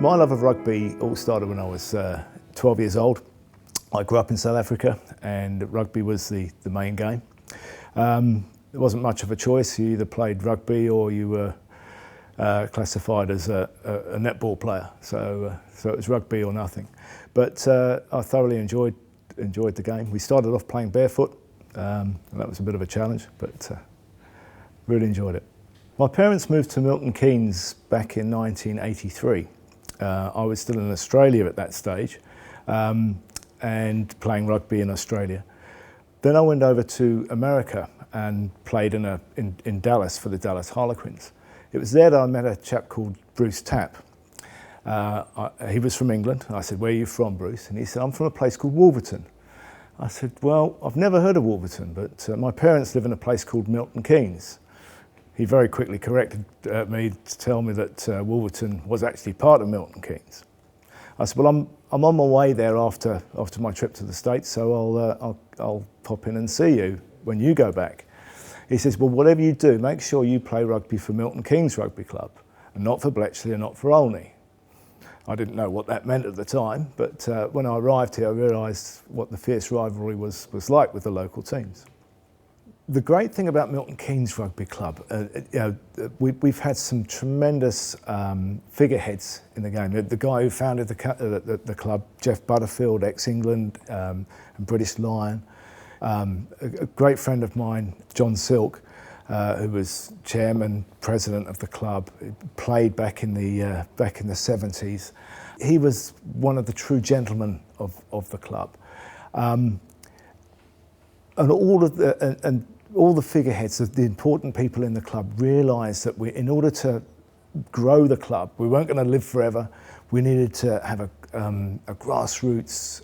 My love of rugby all started when I was 12 years old. I grew up in South Africa and rugby was the main game. There wasn't much of a choice. You either played rugby or you were classified as a netball player. So it was rugby or nothing. But I thoroughly enjoyed the game. We started off playing barefoot. And that was a bit of a challenge, but really enjoyed it. My parents moved to Milton Keynes back in 1983. I was still in Australia at that stage and playing rugby in Australia. Then I went over to America and played in Dallas for the Dallas Harlequins. It was there that I met a chap called Bruce Tapp. He was from England. I said, "Where are you from, Bruce?" And he said, "I'm from a place called Wolverton." I said, "Well, I've never heard of Wolverton, but my parents live in a place called Milton Keynes." He very quickly corrected me to tell me that Wolverton was actually part of Milton Keynes. I said, "Well, I'm on my way there after my trip to the States, so I'll pop in and see you when you go back." He says, "Well, whatever you do, make sure you play rugby for Milton Keynes Rugby Club, and not for Bletchley and not for Olney." I didn't know what that meant at the time, but when I arrived here, I realised what the fierce rivalry was like with the local teams. The great thing about Milton Keynes Rugby Club, we've had some tremendous figureheads in the game. The guy who founded the club, Jeff Butterfield, ex-England and British Lion. A great friend of mine, John Silk, who was chairman, president of the club, played back in the 70s. He was one of the true gentlemen of the club. And all the figureheads, the important people in the club, realised that in order to grow the club, we weren't going to live forever. We needed to have a grassroots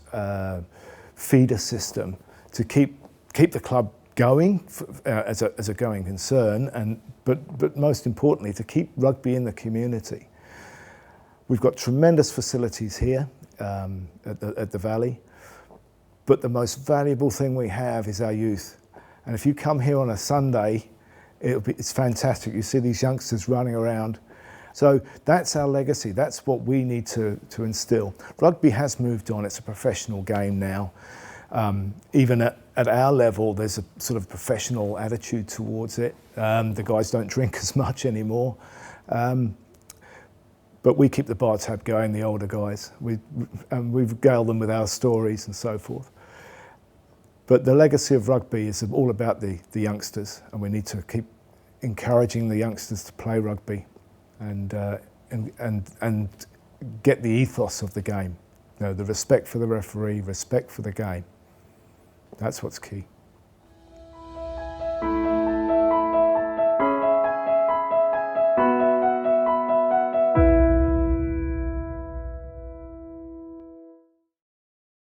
feeder system to keep the club going as a going concern, but most importantly, to keep rugby in the community. We've got tremendous facilities here at the Valley, but the most valuable thing we have is our youth. And if you come here on a Sunday, it's fantastic. You see these youngsters running around. So that's our legacy. That's what we need to instill. Rugby has moved on. It's a professional game now. Even at our level, there's a sort of professional attitude towards it. The guys don't drink as much anymore. But we keep the bar tab going, the older guys. We regale them with our stories and so forth. But the legacy of rugby is all about the youngsters, and we need to keep encouraging the youngsters to play rugby and get the ethos of the game. You know, the respect for the referee, respect for the game. That's what's key.